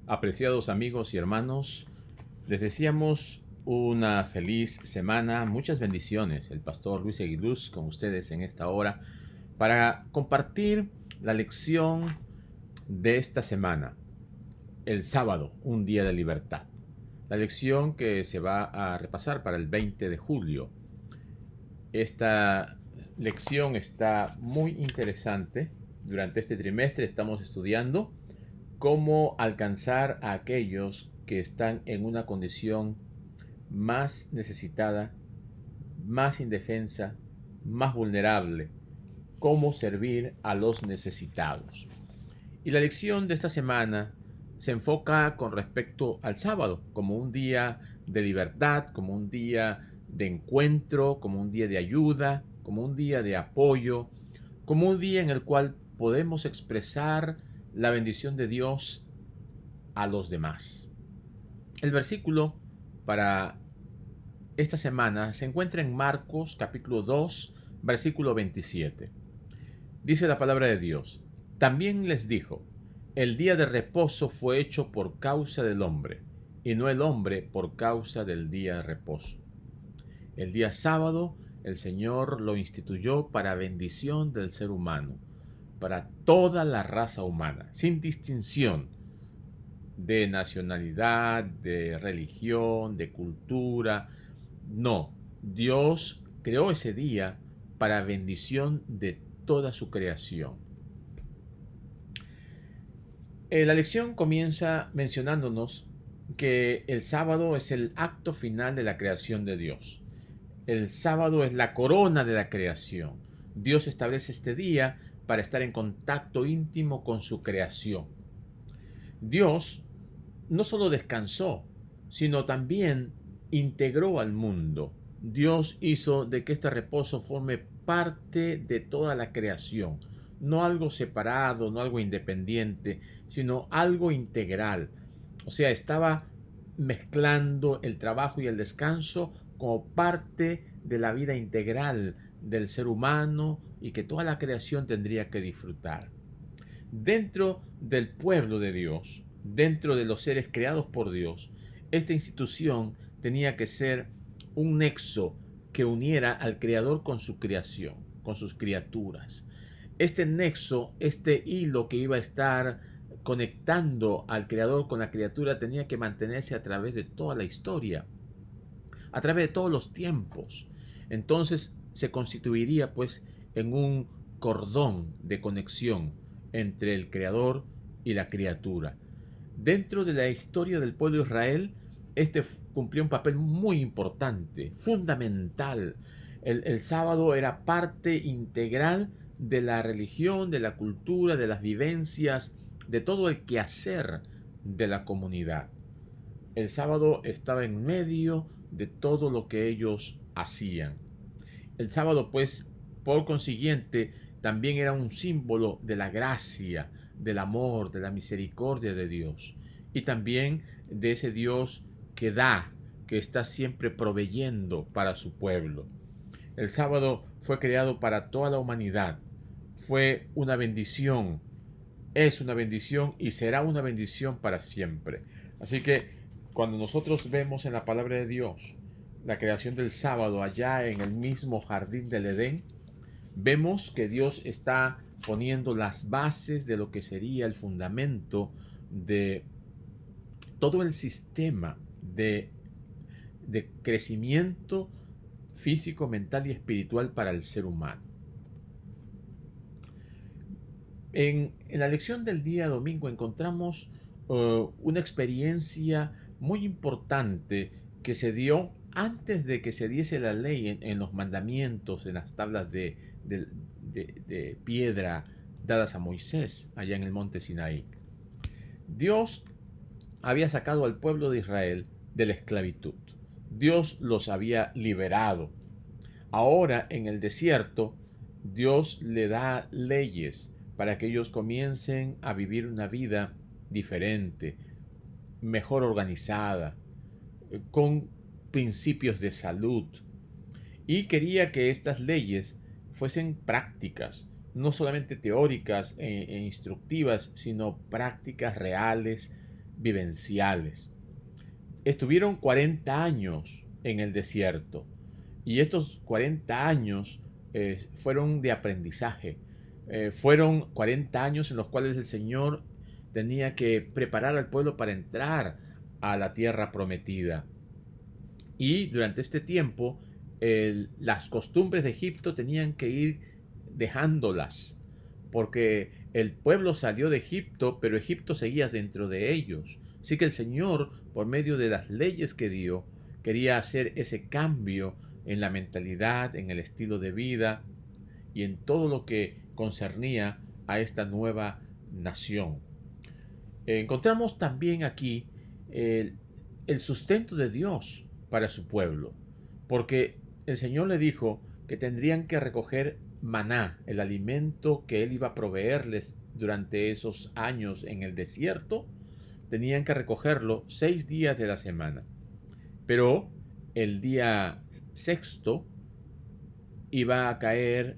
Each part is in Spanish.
Apreciados amigos y hermanos, les deseamos una feliz semana, muchas bendiciones. El pastor Luis Aguiluz con ustedes en esta hora para compartir la lección de esta semana, el sábado, un día de libertad. La lección que se va a repasar para el 20 de julio. Esta lección está muy interesante. Durante este trimestre estamos estudiando cómo alcanzar a aquellos que están en una condición más necesitada, más indefensa, más vulnerable, cómo servir a los necesitados. Y la lección de esta semana se enfoca con respecto al sábado, como un día de libertad, como un día de encuentro, como un día de ayuda, como un día de apoyo, como un día en el cual podemos expresar la bendición de Dios a los demás. El versículo para esta semana se encuentra en Marcos capítulo 2, versículo 27. Dice la palabra de Dios: también les dijo, el día de reposo fue hecho por causa del hombre, y no el hombre por causa del día de reposo. El día sábado el Señor lo instituyó para bendición del ser humano, para toda la raza humana, sin distinción de nacionalidad, de religión, de cultura. No, Dios creó ese día para bendición de toda su creación. La lección comienza mencionándonos que el sábado es el acto final de la creación de Dios. El sábado es la corona de la creación. Dios establece este día para estar en contacto íntimo con su creación. Dios no solo descansó, sino también integró al mundo. Dios hizo de que este reposo forme parte de toda la creación, no algo separado, no algo independiente, sino algo integral. O sea, estaba mezclando el trabajo y el descanso como parte de la vida integral del ser humano y que toda la creación tendría que disfrutar. Dentro del pueblo de Dios, dentro de los seres creados por Dios, esta institución tenía que ser un nexo que uniera al Creador con su creación, con sus criaturas. Este nexo, este hilo que iba a estar conectando al Creador con la criatura tenía que mantenerse a través de toda la historia, a través de todos los tiempos. Entonces se constituiría pues en un cordón de conexión entre el Creador y la criatura. Dentro de la historia del pueblo de Israel, este cumplió un papel muy importante, fundamental. El sábado era parte integral de la religión, de la cultura, de las vivencias, de todo el quehacer de la comunidad. El sábado estaba en medio de todo lo que ellos hacían. El sábado, pues, por consiguiente, también era un símbolo de la gracia, del amor, de la misericordia de Dios. Y también de ese Dios que da, que está siempre proveyendo para su pueblo. El sábado fue creado para toda la humanidad. Fue una bendición, es una bendición y será una bendición para siempre. Así que cuando nosotros vemos en la palabra de Dios la creación del sábado allá en el mismo jardín del Edén, vemos que Dios está poniendo las bases de lo que sería el fundamento de todo el sistema de crecimiento físico, mental y espiritual para el ser humano. En la lección del día domingo encontramos una experiencia muy importante que se dio antes de que se diese la ley en los mandamientos, en las tablas de piedra dadas a Moisés allá en el monte Sinaí. Dios había sacado al pueblo de Israel de la esclavitud. Dios los había liberado. Ahora en el desierto, Dios le da leyes para que ellos comiencen a vivir una vida diferente, mejor organizada, con principios de salud. Y quería que estas leyes fuesen prácticas, no solamente teóricas e instructivas, sino prácticas reales vivenciales. Estuvieron 40 años en el desierto y estos 40 años fueron de aprendizaje. Fueron 40 años en los cuales el Señor tenía que preparar al pueblo para entrar a la tierra prometida. Y durante este tiempo, las costumbres de Egipto tenían que ir dejándolas, porque el pueblo salió de Egipto, pero Egipto seguía dentro de ellos. Así que el Señor, por medio de las leyes que dio, quería hacer ese cambio en la mentalidad, en el estilo de vida y en todo lo que concernía a esta nueva nación. Encontramos también aquí el sustento de Dios para su pueblo, porque el Señor le dijo que tendrían que recoger maná, el alimento que Él iba a proveerles durante esos años en el desierto. Tenían que recogerlo 6 días de la semana, pero el día sexto iba a caer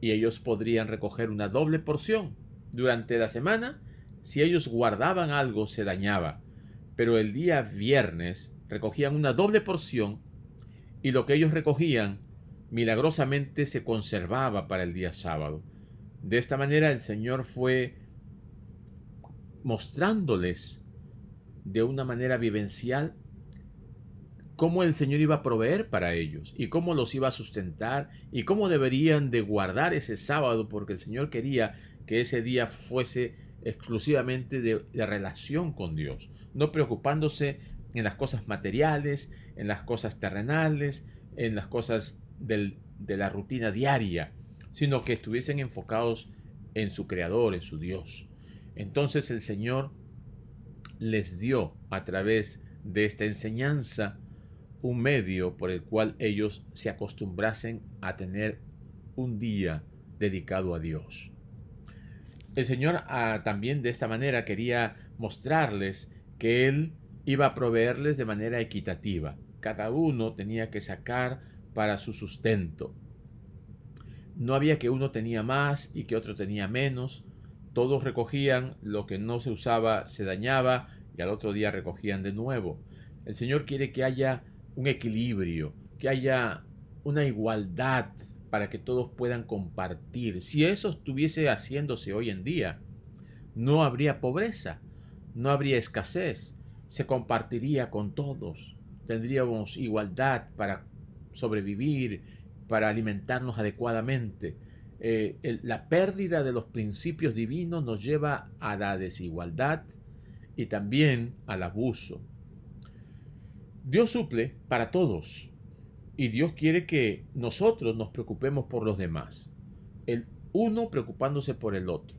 y ellos podrían recoger una doble porción. Durante la semana, si ellos guardaban algo, se dañaba, pero el día viernes recogían una doble porción y lo que ellos recogían milagrosamente se conservaba para el día sábado. De esta manera el Señor fue mostrándoles de una manera vivencial cómo el Señor iba a proveer para ellos y cómo los iba a sustentar y cómo deberían de guardar ese sábado, porque el Señor quería que ese día fuese exclusivamente de relación con Dios, no preocupándose en las cosas materiales, en las cosas terrenales, en las cosas de la rutina diaria, sino que estuviesen enfocados en su Creador, en su Dios. Entonces el Señor les dio a través de esta enseñanza un medio por el cual ellos se acostumbrasen a tener un día dedicado a Dios. El Señor también de esta manera quería mostrarles que Él iba a proveerles de manera equitativa. Cada uno tenía que sacar para su sustento. No había que uno tenía más y que otro tenía menos. Todos recogían, lo que no se usaba se dañaba y al otro día recogían de nuevo. El Señor quiere que haya un equilibrio, que haya una igualdad para que todos puedan compartir. Si eso estuviese haciéndose hoy en día, no habría pobreza, no habría escasez, se compartiría con todos, tendríamos igualdad para sobrevivir, para alimentarnos adecuadamente. La pérdida de los principios divinos nos lleva a la desigualdad y también al abuso. Dios suple para todos y Dios quiere que nosotros nos preocupemos por los demás, el uno preocupándose por el otro.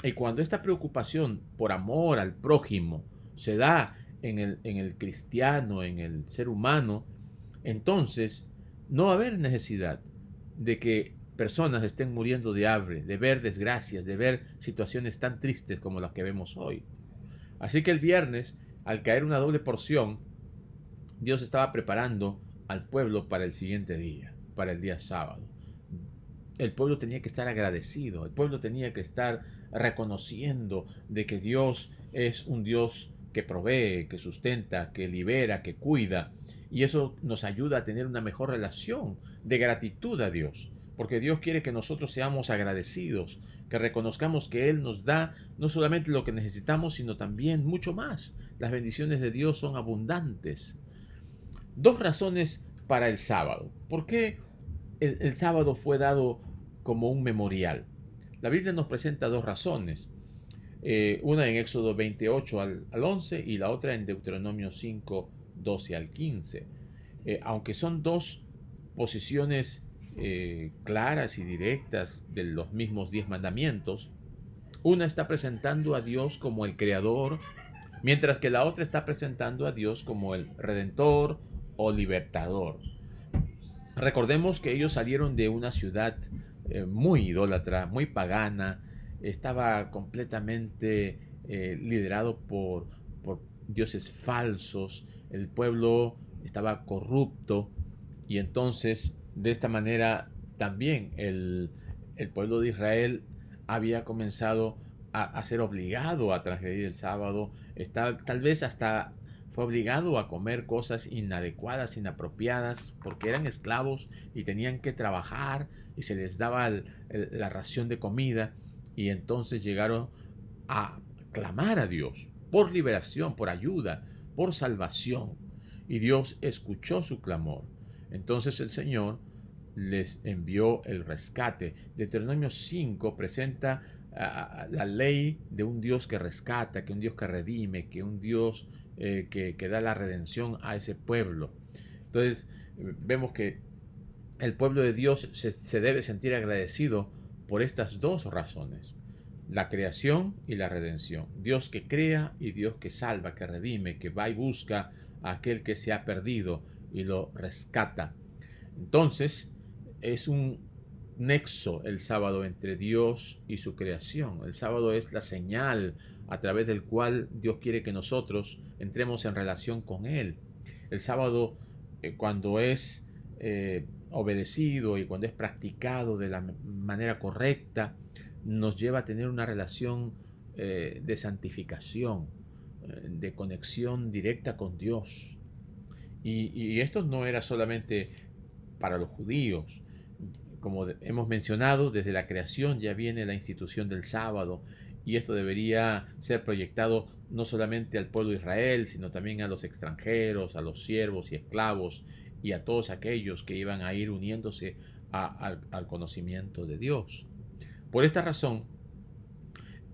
Y cuando esta preocupación por amor al prójimo se da en el cristiano, en el ser humano, entonces no va a haber necesidad de que personas estén muriendo de hambre, de ver desgracias, de ver situaciones tan tristes como las que vemos hoy. Así que el viernes, al caer una doble porción, Dios estaba preparando al pueblo para el siguiente día, para el día sábado. El pueblo tenía que estar agradecido, el pueblo tenía que estar reconociendo de que Dios es un Dios que provee, que sustenta, que libera, que cuida. Y eso nos ayuda a tener una mejor relación de gratitud a Dios. Porque Dios quiere que nosotros seamos agradecidos, que reconozcamos que Él nos da no solamente lo que necesitamos, sino también mucho más. Las bendiciones de Dios son abundantes. Dos razones para el sábado. ¿Por qué el sábado fue dado como un memorial? La Biblia nos presenta dos razones. Una en Éxodo 28 al 11 y la otra en Deuteronomio 5, 12 al 15. Aunque son dos posiciones claras y directas de los mismos 10 mandamientos, una está presentando a Dios como el creador, mientras que la otra está presentando a Dios como el redentor o libertador. Recordemos que ellos salieron de una ciudad muy idólatra, muy pagana, estaba completamente liderado por dioses falsos, el pueblo estaba corrupto y entonces de esta manera también el pueblo de Israel había comenzado a ser obligado a transgredir el sábado, tal vez hasta fue obligado a comer cosas inadecuadas, inapropiadas, porque eran esclavos y tenían que trabajar y se les daba la ración de comida, y entonces llegaron a clamar a Dios por liberación, por ayuda, por salvación, y Dios escuchó su clamor. Entonces el Señor les envió el rescate. Deuteronomio 5 presenta la ley de un Dios que rescata, que un Dios que redime, que un Dios que da la redención a ese pueblo. Entonces vemos que el pueblo de Dios se debe sentir agradecido por estas dos razones: la creación y la redención. Dios que crea y Dios que salva, que redime, que va y busca a aquel que se ha perdido y lo rescata. Entonces, es un nexo el sábado entre Dios y su creación. El sábado es la señal a través del cual Dios quiere que nosotros entremos en relación con Él. El sábado, cuando es obedecido y cuando es practicado de la manera correcta, nos lleva a tener una relación de santificación, de conexión directa con Dios. Y esto no era solamente para los judíos. Como hemos mencionado, desde la creación ya viene la institución del sábado, y esto debería ser proyectado no solamente al pueblo de Israel, sino también a los extranjeros, a los siervos y esclavos, y a todos aquellos que iban a ir uniéndose al conocimiento de Dios. Por esta razón,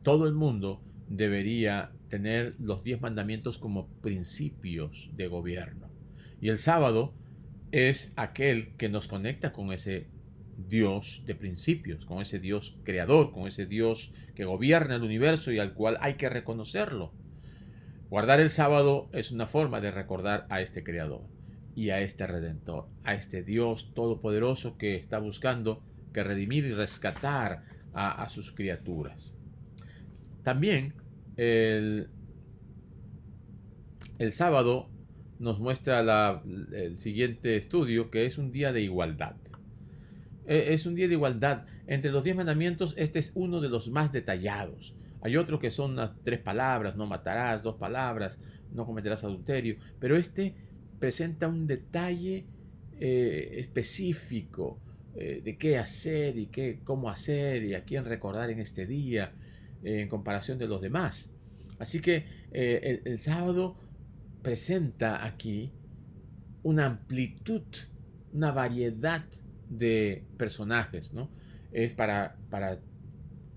todo el mundo debería tener los 10 mandamientos como principios de gobierno. Y el sábado es aquel que nos conecta con ese Dios de principios, con ese Dios creador, con ese Dios que gobierna el universo y al cual hay que reconocerlo. Guardar el sábado es una forma de recordar a este creador y a este redentor, a este Dios todopoderoso que está buscando que redimir y rescatar a sus criaturas. También el sábado nos muestra el siguiente estudio, que es un día de igualdad. Es un día de igualdad. Entre los 10 mandamientos, este es uno de los más detallados. Hay otros que son 3 palabras: no matarás; 2 palabras: no cometerás adulterio. Pero este presenta un detalle específico de qué hacer y cómo hacer y a quién recordar en este día, en comparación de los demás. Así que el sábado presenta aquí una amplitud, una variedad de personajes, ¿no? Es para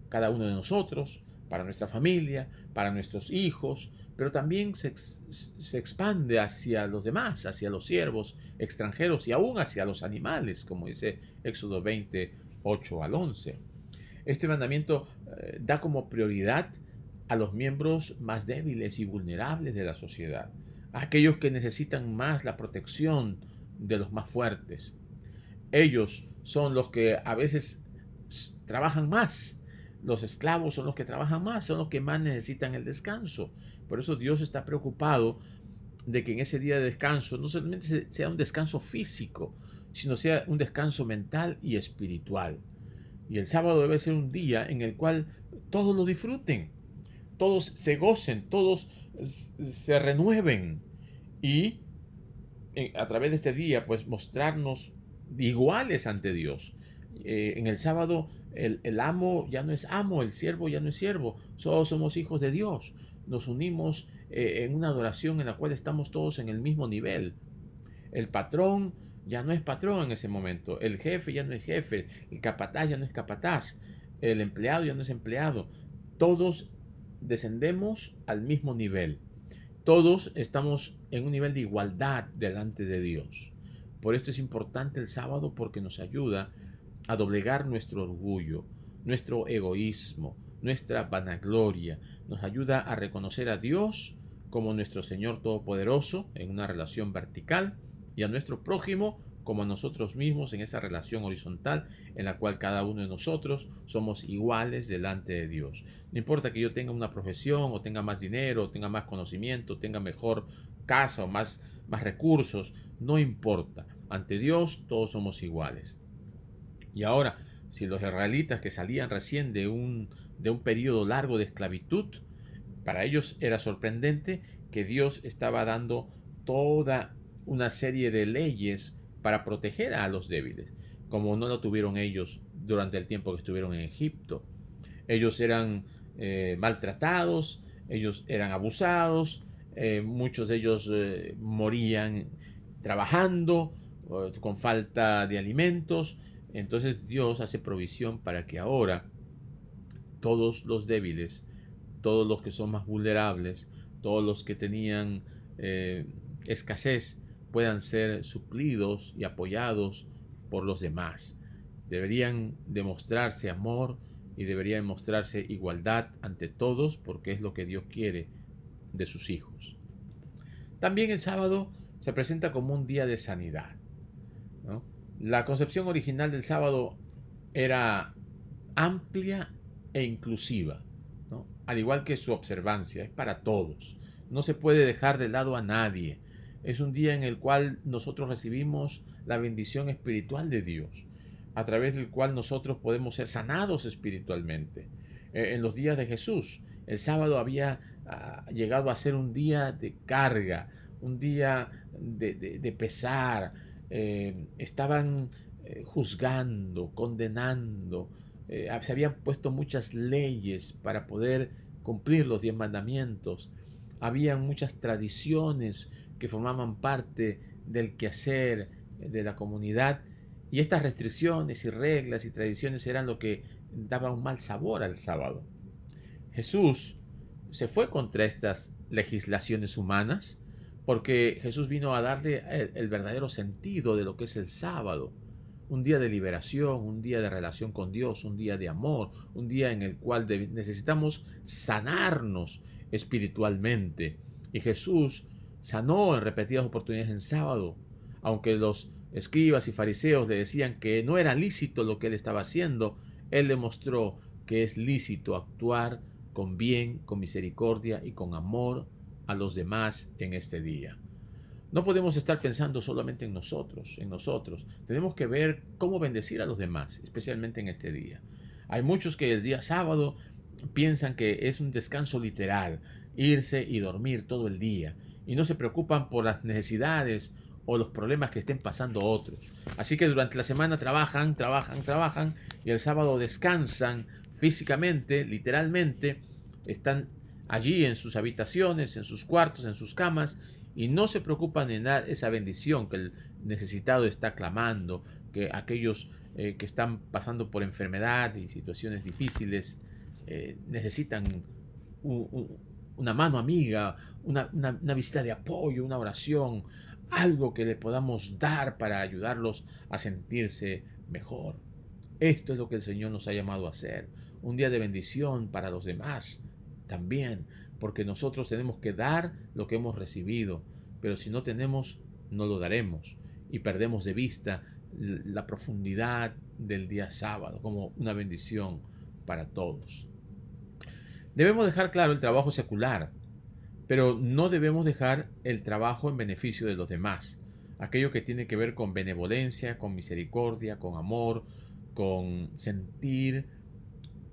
cada uno de nosotros, para nuestra familia, para nuestros hijos, pero también se expande hacia los demás, hacia los siervos extranjeros y aún hacia los animales, como dice Éxodo 20, 8 al 11. Este mandamiento da como prioridad a los miembros más débiles y vulnerables de la sociedad, a aquellos que necesitan más la protección de los más fuertes. Ellos son los que a veces trabajan más. Los esclavos son los que trabajan más, son los que más necesitan el descanso. Por eso Dios está preocupado de que en ese día de descanso no solamente sea un descanso físico, sino sea un descanso mental y espiritual. Y el sábado debe ser un día en el cual todos lo disfruten, todos se gocen, todos se renueven, y a través de este día pues mostrarnos iguales ante Dios. En el sábado el amo ya no es amo, el siervo ya no es siervo, todos somos hijos de Dios. Nos unimos en una adoración en la cual estamos todos en el mismo nivel. El patrón ya no es patrón en ese momento, el jefe ya no es jefe, el capataz ya no es capataz, el empleado ya no es empleado. Todos descendemos al mismo nivel. Todos estamos en un nivel de igualdad delante de Dios. Por esto es importante el sábado, porque nos ayuda a doblegar nuestro orgullo, nuestro egoísmo, nuestra vanagloria. Nos ayuda a reconocer a Dios como nuestro Señor Todopoderoso en una relación vertical, y a nuestro prójimo como a nosotros mismos en esa relación horizontal en la cual cada uno de nosotros somos iguales delante de Dios. No importa que yo tenga una profesión, o tenga más dinero, o tenga más conocimiento, tenga mejor casa o más recursos, no importa. Ante Dios todos somos iguales. Y ahora, si los israelitas que salían recién de un periodo largo de esclavitud. Para ellos era sorprendente que Dios estaba dando toda una serie de leyes para proteger a los débiles, como no lo tuvieron ellos durante el tiempo que estuvieron en Egipto. Ellos eran maltratados, ellos eran abusados, muchos de ellos morían trabajando, con falta de alimentos. Entonces Dios hace provisión para que ahora todos los débiles, todos los que son más vulnerables, todos los que tenían escasez, puedan ser suplidos y apoyados por los demás. Deberían demostrarse amor y debería demostrarse igualdad ante todos, porque es lo que Dios quiere de sus hijos. También el sábado se presenta como un día de sanidad, ¿no? La concepción original del sábado era amplia e inclusiva, ¿no? Al igual que su observancia, es para todos. No se puede dejar de lado a nadie. Es un día en el cual nosotros recibimos la bendición espiritual de Dios, a través del cual nosotros podemos ser sanados espiritualmente. En los días de Jesús, el sábado había llegado a ser un día de carga, un día de pesar. Estaban juzgando, condenando. Se habían puesto muchas leyes para poder cumplir los 10 mandamientos. Habían muchas tradiciones que formaban parte del quehacer de la comunidad, y estas restricciones y reglas y tradiciones eran lo que daba un mal sabor al sábado. Jesús se fue contra estas legislaciones humanas, porque Jesús vino a darle el verdadero sentido de lo que es el sábado. Un día de liberación, un día de relación con Dios, un día de amor, un día en el cual necesitamos sanarnos espiritualmente. Y Jesús sanó en repetidas oportunidades en sábado, aunque los escribas y fariseos le decían que no era lícito lo que él estaba haciendo. Él demostró que es lícito actuar con bien, con misericordia y con amor a los demás en este día. No podemos estar pensando solamente en nosotros, en nosotros. Tenemos que ver cómo bendecir a los demás, especialmente en este día. Hay muchos que el día sábado piensan que es un descanso literal, irse y dormir todo el día, y no se preocupan por las necesidades o los problemas que estén pasando otros. Así que durante la semana trabajan, y el sábado descansan físicamente, literalmente. Están allí en sus habitaciones, en sus cuartos, en sus camas, y no se preocupan en dar esa bendición que el necesitado está clamando, que aquellos que están pasando por enfermedad y situaciones difíciles necesitan una mano amiga, una visita de apoyo, una oración, algo que le podamos dar para ayudarlos a sentirse mejor. Esto es lo que el Señor nos ha llamado a hacer, un día de bendición para los demás también, porque nosotros tenemos que dar lo que hemos recibido, pero si no tenemos, no lo daremos, y perdemos de vista la profundidad del día sábado como una bendición para todos. Debemos dejar claro el trabajo secular, pero no debemos dejar el trabajo en beneficio de los demás, aquello que tiene que ver con benevolencia, con misericordia, con amor, con sentir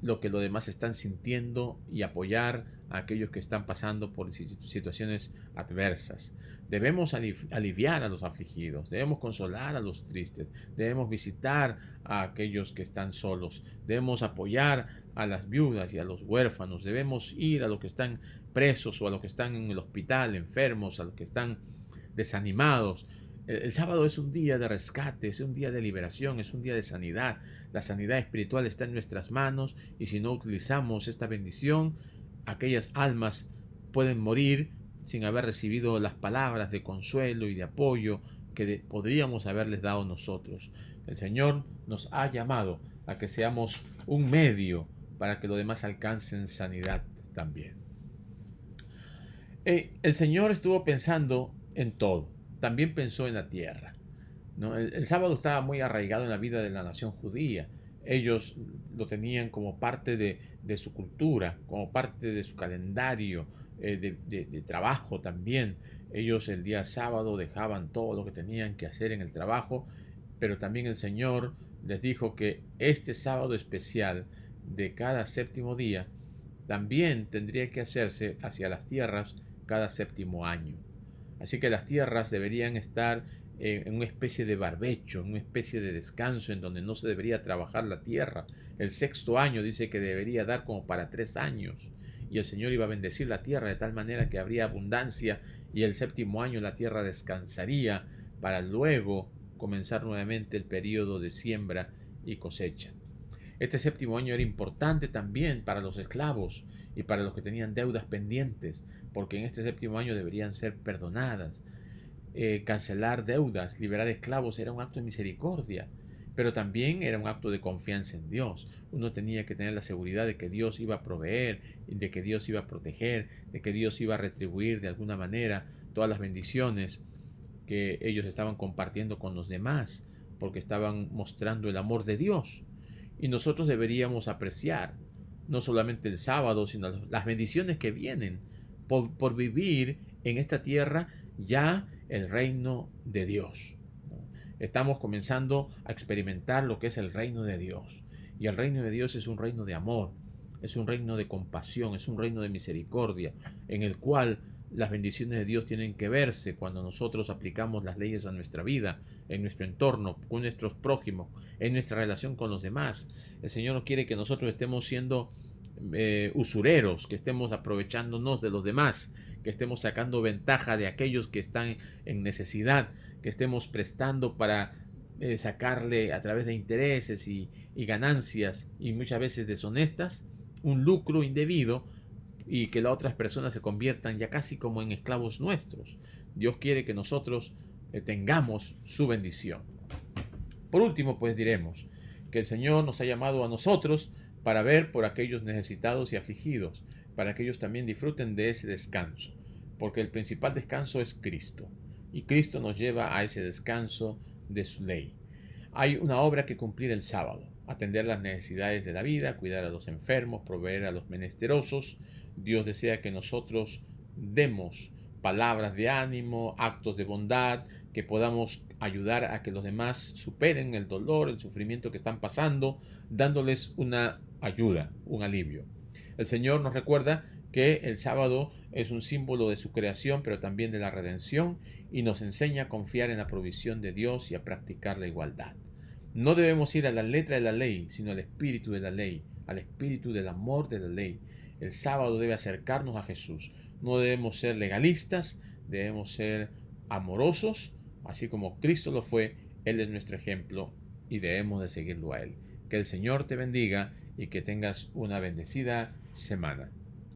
lo que los demás están sintiendo y apoyar a aquellos que están pasando por situaciones adversas. Debemos aliviar a los afligidos, debemos consolar a los tristes, debemos visitar a aquellos que están solos, debemos apoyar a las viudas y a los huérfanos, debemos ir a los que están presos o a los que están en el hospital, enfermos, a los que están desanimados. El sábado es un día de rescate, es un día de liberación, es un día de sanidad. La sanidad espiritual está en nuestras manos, y si no utilizamos esta bendición, aquellas almas pueden morir sin haber recibido las palabras de consuelo y de apoyo que podríamos haberles dado nosotros. El Señor nos ha llamado a que seamos un medio para que los demás alcancen sanidad también. El Señor estuvo pensando en todo. También pensó en la tierra, ¿no? El sábado estaba muy arraigado en la vida de la nación judía. Ellos lo tenían como parte de su cultura, como parte de su calendario de trabajo también. Ellos el día sábado dejaban todo lo que tenían que hacer en el trabajo, pero también el Señor les dijo que este sábado especial de cada séptimo día, también tendría que hacerse hacia las tierras cada séptimo año. Así que las tierras deberían estar en una especie de barbecho, en una especie de descanso en donde no se debería trabajar la tierra. El sexto año dice que debería dar como para 3 años, y el Señor iba a bendecir la tierra de tal manera que habría abundancia, y el séptimo año la tierra descansaría para luego comenzar nuevamente el periodo de siembra y cosecha. Este séptimo año era importante también para los esclavos y para los que tenían deudas pendientes, porque en este séptimo año deberían ser perdonadas. Cancelar deudas, liberar esclavos era un acto de misericordia, pero también era un acto de confianza en Dios. Uno tenía que tener la seguridad de que Dios iba a proveer, de que Dios iba a proteger, de que Dios iba a retribuir de alguna manera todas las bendiciones que ellos estaban compartiendo con los demás, porque estaban mostrando el amor de Dios. Y nosotros deberíamos apreciar no solamente el sábado, sino las bendiciones que vienen por vivir en esta tierra ya el reino de Dios. Estamos comenzando a experimentar lo que es el reino de Dios. Y el reino de Dios es un reino de amor, es un reino de compasión, es un reino de misericordia, en el cual las bendiciones de Dios tienen que verse cuando nosotros aplicamos las leyes a nuestra vida, en nuestro entorno, con nuestros prójimos, en nuestra relación con los demás. El Señor no quiere que nosotros estemos siendo usureros, que estemos aprovechándonos de los demás, que estemos sacando ventaja de aquellos que están en necesidad, que estemos prestando para sacarle a través de intereses y ganancias, y muchas veces deshonestas, un lucro indebido, y que las otras personas se conviertan ya casi como en esclavos nuestros. Dios quiere que nosotros tengamos su bendición. Por último, pues diremos que el Señor nos ha llamado a nosotros para ver por aquellos necesitados y afligidos, para que ellos también disfruten de ese descanso, porque el principal descanso es Cristo, y Cristo nos lleva a ese descanso de su ley. Hay una obra que cumplir el sábado: atender las necesidades de la vida, cuidar a los enfermos, proveer a los menesterosos. Dios desea que nosotros demos palabras de ánimo, actos de bondad, que podamos ayudar a que los demás superen el dolor, el sufrimiento que están pasando, dándoles una ayuda, un alivio. El Señor nos recuerda que el sábado es un símbolo de su creación, pero también de la redención, y nos enseña a confiar en la provisión de Dios y a practicar la igualdad. No debemos ir a la letra de la ley, sino al espíritu de la ley, al espíritu del amor de la ley. El sábado debe acercarnos a Jesús. No debemos ser legalistas, debemos ser amorosos, así como Cristo lo fue. Él es nuestro ejemplo y debemos de seguirlo a Él. Que el Señor te bendiga y que tengas una bendecida semana.